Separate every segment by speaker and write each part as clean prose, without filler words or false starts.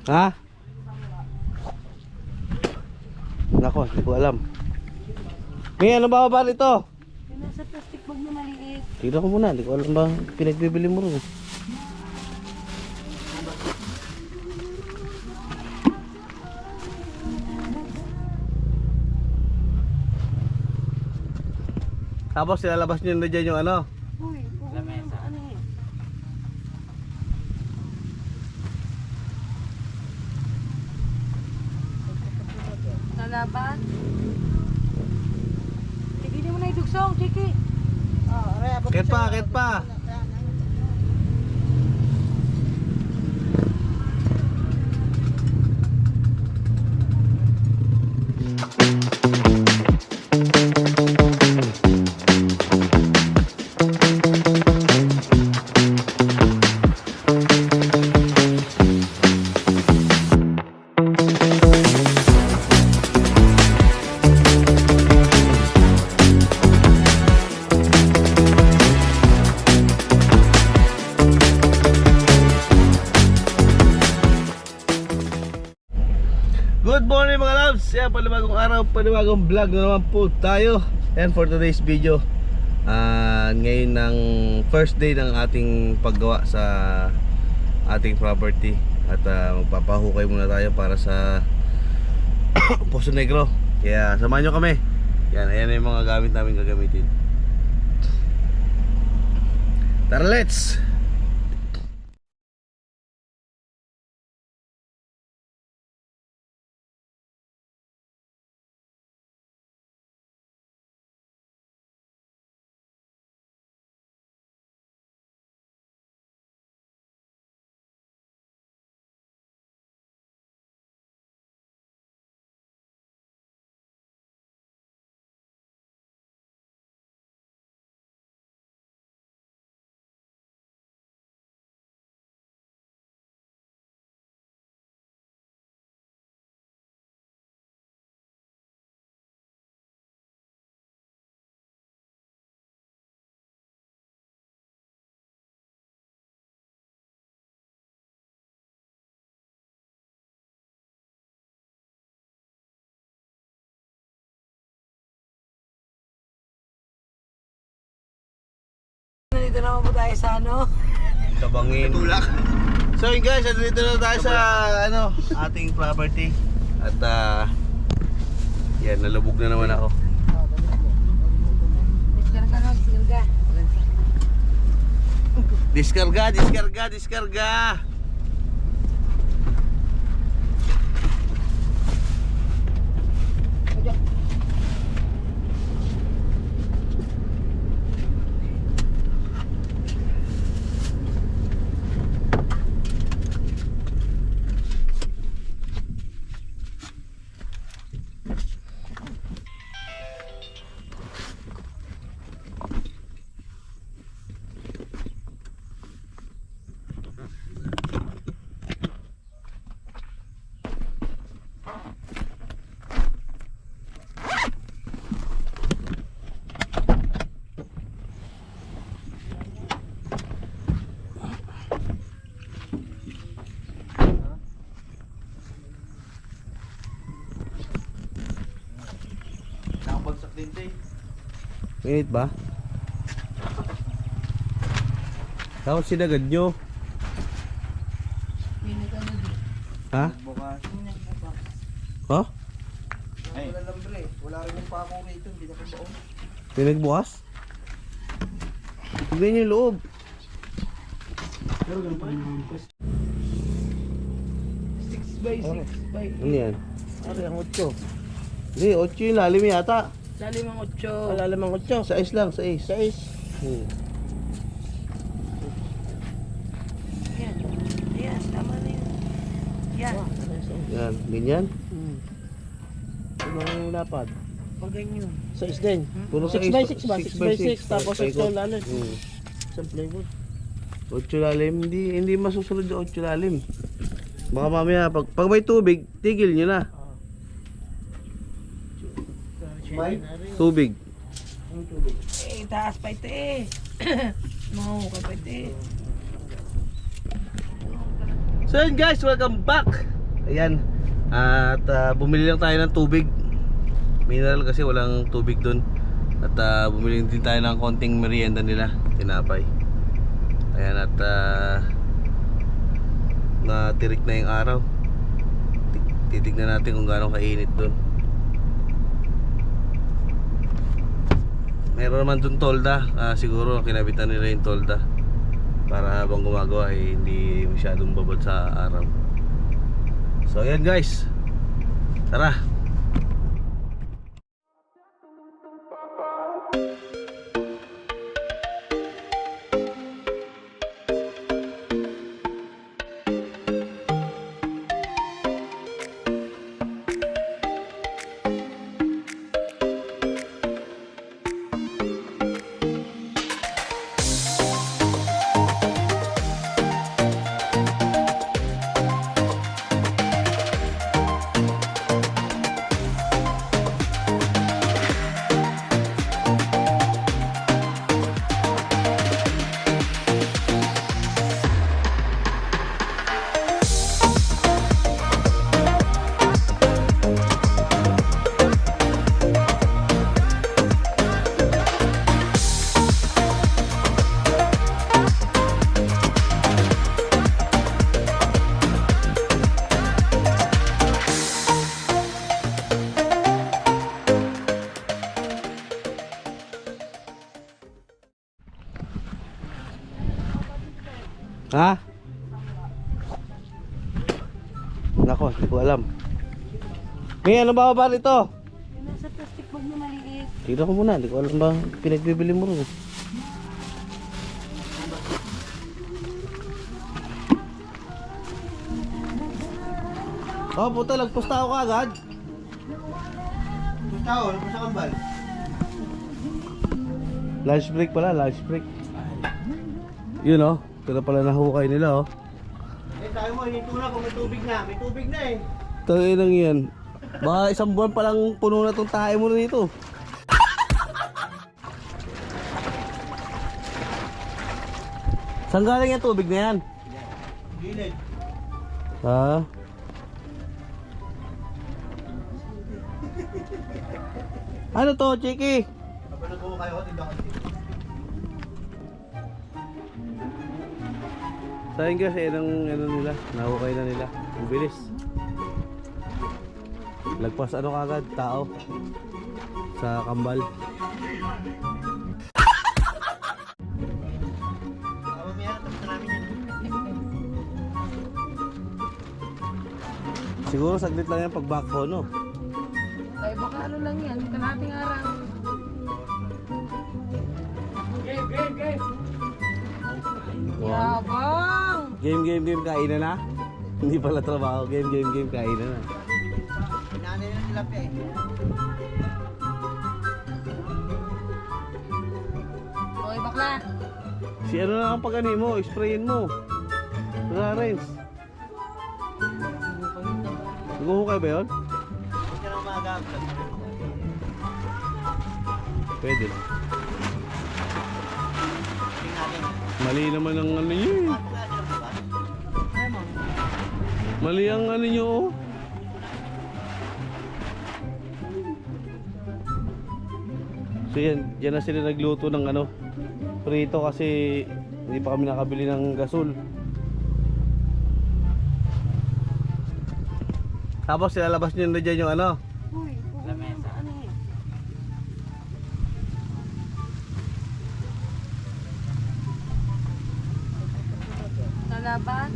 Speaker 1: Ha? Nako, hindi ko alam. May ano ba ba rito?
Speaker 2: Yung nasa plastic bag na maliit.
Speaker 1: Tignan ko muna, hindi ko alam ba pinagbibili mo rin. Tapos silalabas nyo na dyan yung ano.
Speaker 2: Uy, lamesa. Ano yun? Lalaban? Hindi mo na idugsong, Chiki.
Speaker 1: Ket pa, ket pa. Good morning mga loves! Yan, panibagong araw, panibagong vlog na naman po tayo. And for today's video, ngayon ng first day ng ating paggawa sa ating property. At magpapahukay muna tayo para sa Poso Negro. Kaya samahan nyo kami. Yan, ayan na yung mga gamit namin gagamitin. Tara, let's!
Speaker 2: Nandito naman po tayo sa ano?
Speaker 1: Kabangin. Tulak. So yun guys, dito na tayo sa ano, ating property. At yan, nalubog na naman ako.
Speaker 2: Diskarga.
Speaker 1: Diskarga. Minit ba? Tapos sinagad nyo. Ha? Ha?
Speaker 3: Wala lambre. Wala rin yung pako rito. Hindi na pa baon.
Speaker 1: Pinagbukas? Tignan nyo yung loob.
Speaker 3: Pero ganun pa rin yung request. 6x6 by.
Speaker 1: Ano yan?
Speaker 3: Ano yung 8?
Speaker 1: Hindi, 8 yung lalim yata.
Speaker 2: Lalim ang 8.
Speaker 3: Alalam ang 8.
Speaker 1: Sa is lang, sa is.
Speaker 3: Sa is.
Speaker 2: Yan. Yan, tama na yun. Yan.
Speaker 1: Yan, ganyan.
Speaker 3: Yung lapad.
Speaker 2: Pag ganyan.
Speaker 3: Sa is din.
Speaker 1: Puro sa
Speaker 3: 6x6 ba? 6x6.
Speaker 1: 6x6.
Speaker 3: Tapos
Speaker 1: Paikot.
Speaker 3: ito lalim. Isang plywood.
Speaker 1: 8 lalim, hindi masusunod yung 8 lalim. Baka mamaya pag may tubig, tigil nyo na.
Speaker 3: May?
Speaker 1: Tubig.
Speaker 3: Ang tubig.
Speaker 2: Eh, taas pa ito eh. Mahukay pa ito eh.
Speaker 1: So yun guys, welcome back Ayan. At bumili lang tayo ng tubig. Mineral kasi walang tubig doon. At bumili din tayo ng konting merienda nila, tinapay. Ayan, at natirik na yung araw. Titignan natin kung gaano kainit doon. Meron naman doon tolda. Siguro kinabitan nila yung tolda para habang gumagawa hindi masyadong babad sa araw. So ayan guys, tara. Ha? Nako, hindi ko alam. May ano ba ito?
Speaker 2: Nasa plastic bag na maliit.
Speaker 1: Tignan ko muna, hindi ko alam ba pinagbibili mo rin. Oh, puta, lagpusta ako agad.
Speaker 3: Pusta ako, ano sa kambal?
Speaker 1: Lunch break pala, lunch break. Yun oh, ito na pala nahukay nila oh.
Speaker 3: Eh, tayo mo, hinto na kung may tubig na. May tubig na eh.
Speaker 1: Tangin lang yan. Baka isang buwan palang puno na itong tae mo na dito. Saan galing yung tubig na yan?
Speaker 3: Gilid.
Speaker 1: Ha? Ano to, Chiki?
Speaker 3: Kapag ko kayo, tinda ko.
Speaker 1: Sayang guys, ano nila, nahukay na nila. Ang bilis. Lagpas ano kagad, tao sa kambal.
Speaker 3: Mamaya, tapos na namin yan.
Speaker 1: Siguro saglit lang yan pag backhoe, no?
Speaker 2: Ay, baka ano lang yan. Kalahating araw. Game. Yabang!
Speaker 1: Game, kainan na? Hindi pala trabaho, game, kainan na.
Speaker 3: Pinanay na tilapia eh.
Speaker 2: Okay, bakla.
Speaker 1: Si ano na ang pag-ani mo, sprayin mo. Rinse. Naghuhukay ba yun?
Speaker 3: Huwag ka na umaga.
Speaker 1: Pwede.
Speaker 3: Tingnan natin.
Speaker 1: Mali naman ang ano nyo eh.
Speaker 3: Pasok na sila ba? Ay, ma'am.
Speaker 1: Mali ang ano nyo oh. So yan na sila nagluto ng ano, prito kasi hindi pa kami nakabili ng gasol. Tapos silalabas nyo na dyan yung ano.
Speaker 2: Uy, lamesa. Ano eh? Nalaban?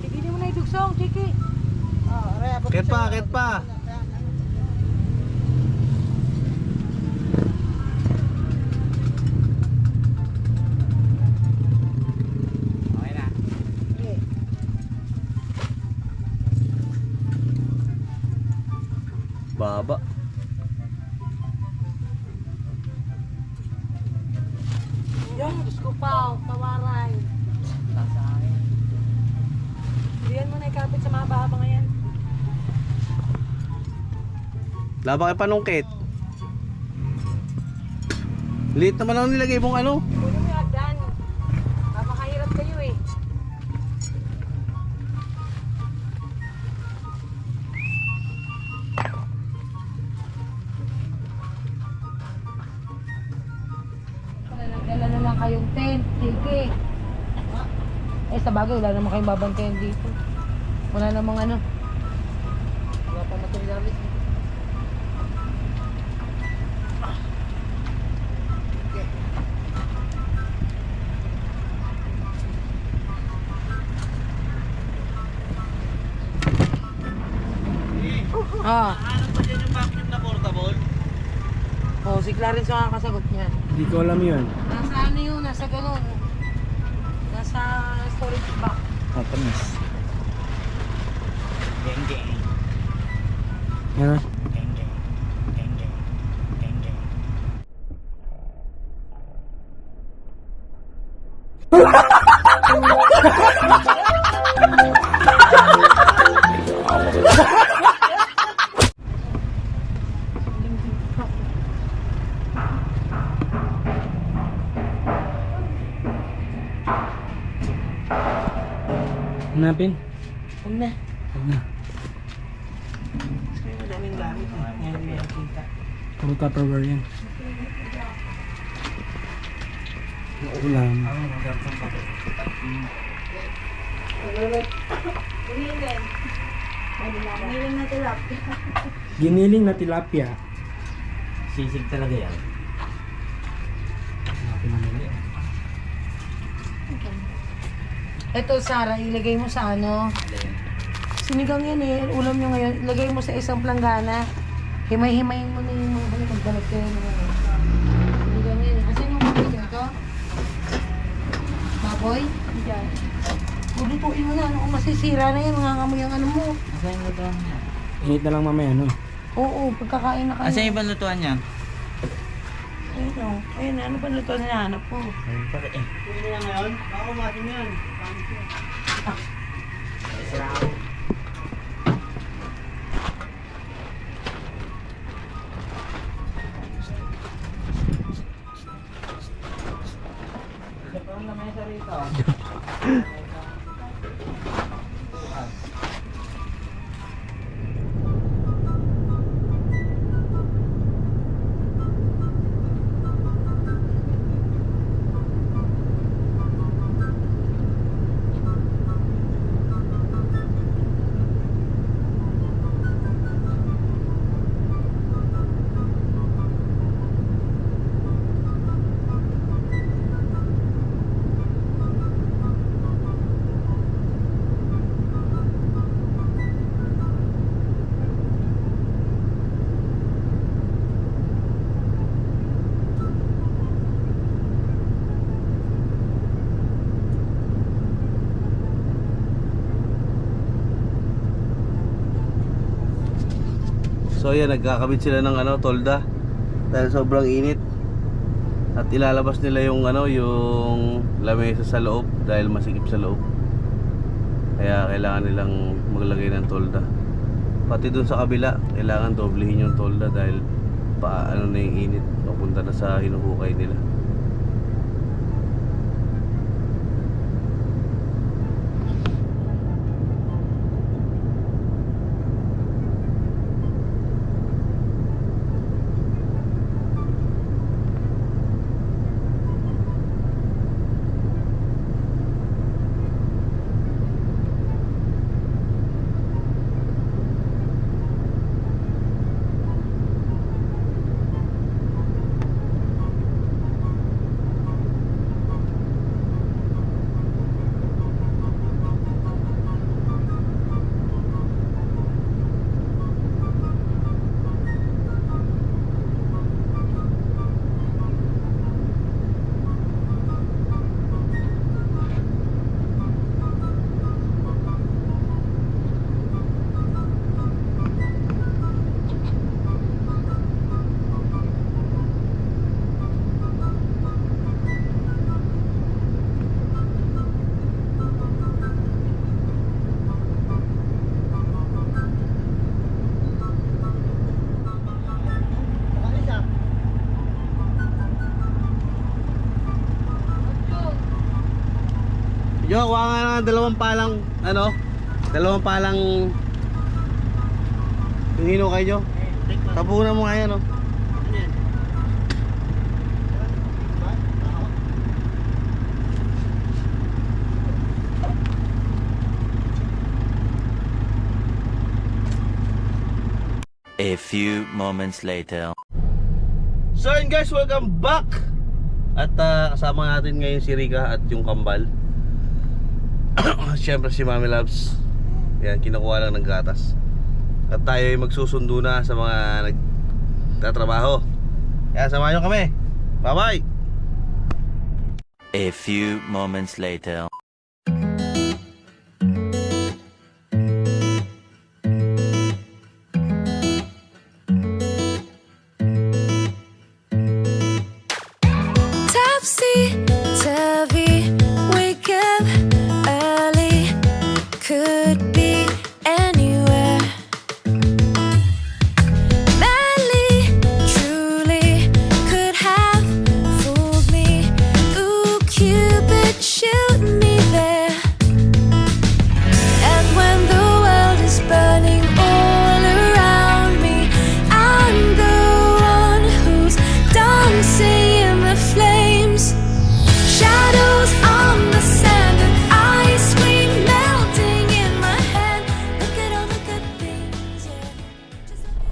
Speaker 2: Chiki, di mo na idugsong, Chiki.
Speaker 1: Ket pa.
Speaker 3: Okay na.
Speaker 1: Baba.
Speaker 2: Yan, Diyos ko pa, tawaray. Diyan mo na ikapit sa mga baba ngayon.
Speaker 1: Laba kay panungkit. Liit naman ang nilagay mong ano.
Speaker 2: Kunin mo yung hagdan. Napakahirap kayo eh. Eh, sa bagay, wala naman kayong babantayan dito. Wala namang ano. Wala pa materialis. Ah.
Speaker 1: Ano pa dyan yung vacuum na portable?
Speaker 2: Oh, si Clarence makakasagot niyan.
Speaker 3: Hindi ko alam yun.
Speaker 2: Nasa ano yun? Nasa ganun. Nasa storage box.
Speaker 3: Tamis. Yan. Hanapin?
Speaker 2: Huwag na.
Speaker 3: Huwag na.
Speaker 2: Kasi madaming gamit eh. Ngayon may nakita.
Speaker 3: Puro Tupperware yan. Ulam. Giniling na tilapia.
Speaker 4: Sisig talaga yan.
Speaker 3: Hanapin namin yan.
Speaker 2: Ito, Sarah, ilagay mo sa ano. Sinigang yan eh. Ulam nyo ngayon. Ilagay mo sa isang planggana. Himay-himayin mo na yung mga balik. Magbalat kayo ng ano. Sinigang yan eh. Kasi nung kapit ito? Baboy? Diyan. Lutuin mo na. Ano kung masisira na yan. Mangangamoy ang ano mo.
Speaker 4: Asa yung lutuan niya?
Speaker 3: Init na lang mamaya, no?
Speaker 2: Oo, pagkakain na kayo.
Speaker 4: Asa yung ibang lutuan niya?
Speaker 2: Ayun o. Ayun, ano ba luto na nahanap ko?
Speaker 4: Ayun pala eh.
Speaker 1: Pwede na ngayon? Baka kumasin yan. So ayan, nagkakabit sila ng ano, tolda dahil sobrang init. At ilalabas nila yung ano, yung lamesa sa loob dahil masikip sa loob. Kaya kailangan nilang maglagay ng tolda. Pati dun sa kabila, kailangan doblehin yung tolda dahil paano na yung init papunta na sa hinuhukay nila. Yo, kuha nga ng dalawang palang yung hinukay nyo. Tapunan mo nga yan, oh.
Speaker 5: A few moments later.
Speaker 1: So yun guys, welcome back. At kasama natin ngayon si Rika at yung kambal. Siyempre si Mami Loves. Yan, kinukuha lang ng gatas. At tayo ay magsusundo na sa mga nagtatrabaho. Kaya samahan nyo kami. Bye bye.
Speaker 5: A few moments later.
Speaker 6: Topsy-turvy, wake up early, could be anywhere. Madly, truly, could have fooled me. Ooh, Cupid, shoot me there. And when the world is burning all around me, I'm the one who's dancing in the flames. Shadows on the sand and ice cream melting in my hand. Look at all the good things, yeah. Just look at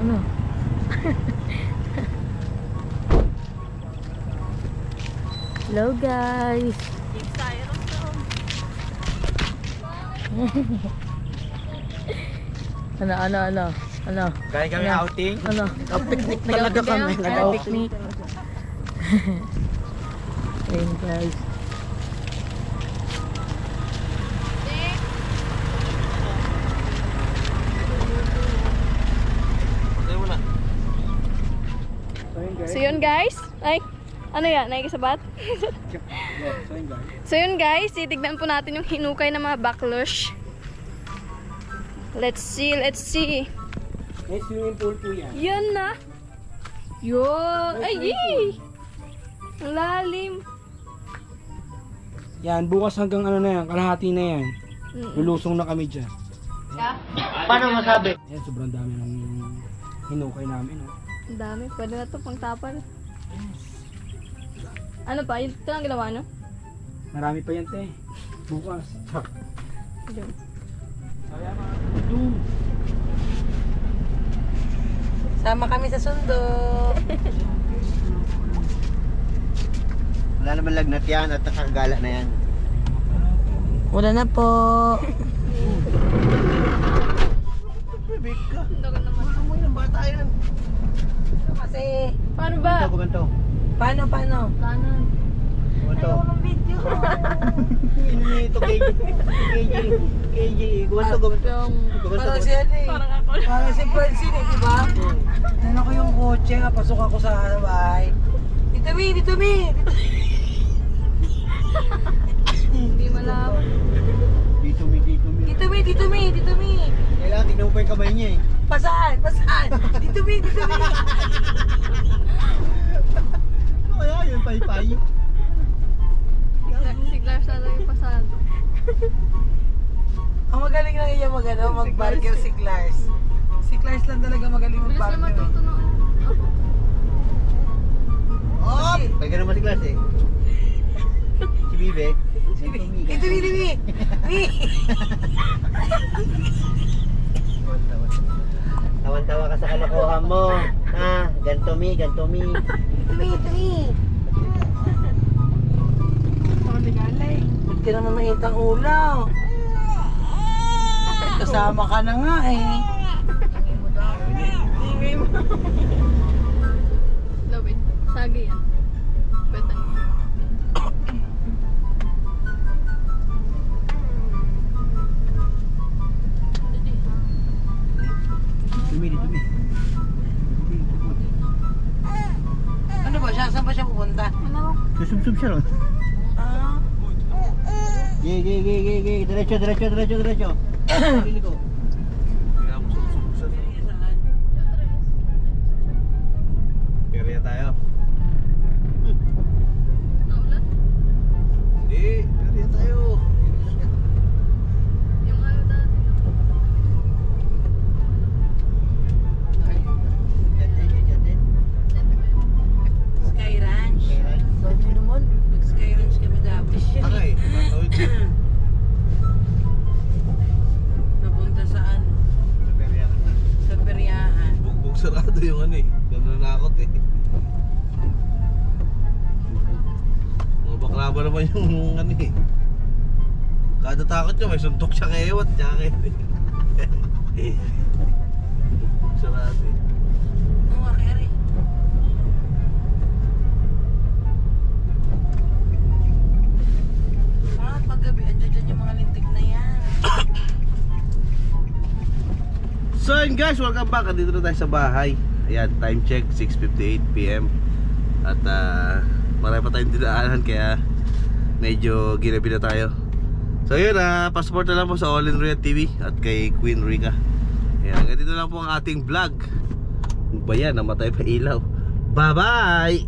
Speaker 2: Ano? Hello guys. Ano?
Speaker 4: Galing kami outing.
Speaker 2: Ano?
Speaker 3: Picnic talaga kami.
Speaker 2: Picnic. Ayun guys.
Speaker 7: So yun guys, ay, ano yan, nakikisabat? So yun guys, titignan po natin yung hinukay ng mga backlush. Let's see.
Speaker 3: May swimming pool po yan.
Speaker 7: Yan na. Yun. Ay, yee! Ang lalim.
Speaker 3: Yan, bukas hanggang ano na yan, kalahati na yan. Lulusong na kami dyan.
Speaker 4: Paano masabi?
Speaker 3: Yan, sobrang dami ng hinukay namin. Oh.
Speaker 7: Ang dami, pwede na ito pang tapal. Ano pa? Ito lang ginawa, no?
Speaker 3: Marami pa yan, te. Bukas.
Speaker 7: Yun.
Speaker 2: Sama kami sa sundo.
Speaker 4: Wala naman lagnat yan at nakakagala na yan.
Speaker 2: Wala na po.
Speaker 1: Bibig ka. Amoy ng bata yan.
Speaker 2: Kasi,
Speaker 7: Paano ba?
Speaker 4: Gumanto.
Speaker 2: paano?
Speaker 7: Kanan.
Speaker 4: Gumanto. Ito KJ. Gumanto.
Speaker 2: Parang si ano eh.
Speaker 7: Parang ako.
Speaker 2: Parang si Francine eh, di ba? Ano ko yung kotse, pasok ako sa bahay. Dito mi!
Speaker 7: Hindi malaman.
Speaker 4: Dito mi. Kailangan tignan mo pa yung kamay niya eh.
Speaker 2: Pasaan? Dito mi!
Speaker 4: Ano kaya yun, pay-pay?
Speaker 7: Siglar sa lang yung pasado.
Speaker 2: Ang magaling lang iya mag-barker si Clars. Si Clars lang talaga magaling
Speaker 7: Bilis na
Speaker 2: mag-barker.
Speaker 7: matuto noon.
Speaker 4: Oh! May ganun ba si Class eh? Si Bibe?
Speaker 2: Dito mi!
Speaker 4: Tawan-tawa ka sa kalokohan mo. Ha? Ganto mi.
Speaker 2: Dito mi!
Speaker 7: Parang ligalay.
Speaker 2: Ba't ka naman mainit ang ulo? Kasama ka na nga eh.
Speaker 7: Lawin. Sagi yan. Betan.
Speaker 2: Ano ba siya? Saan ba siya pupunta?
Speaker 4: Susub-sub siya lang.
Speaker 2: Ah,
Speaker 4: Gigi. Diretso. Pili ko.
Speaker 1: Kaya tayo.
Speaker 7: Naulan?
Speaker 1: Hindi, kaya tayo.
Speaker 7: Yung ano dati.
Speaker 2: Sky Ranch. Dati naman. Nag-Sky Ranch kami dati.
Speaker 1: Takay, tatawid siya.
Speaker 2: Napunta sa ano?
Speaker 1: Sa Periana.
Speaker 2: Sa Periahan.
Speaker 1: Bugbog sarado yung ano eh. Nananakot eh. Mga bakla ba naman yung ano eh. Kada takot nyo, may suntok siya kay Ewat. Tsaka kay... Bugbog sarado eh.
Speaker 2: Oo, Keri. Paggabi, andyan dyan yung mga lintik na yan.
Speaker 1: So yun guys, welcome back. Andito na tayo sa bahay. Ayan, time check, 6:58 PM. At marami pa tayong dinaanan kaya medyo ginabi na tayo. So yun, passport na lang po sa All in Ria TV at kay Queen Rica. Ayan, ganito lang po ang ating vlog. Ano ba yan? Namatay pa ilaw. Bye bye!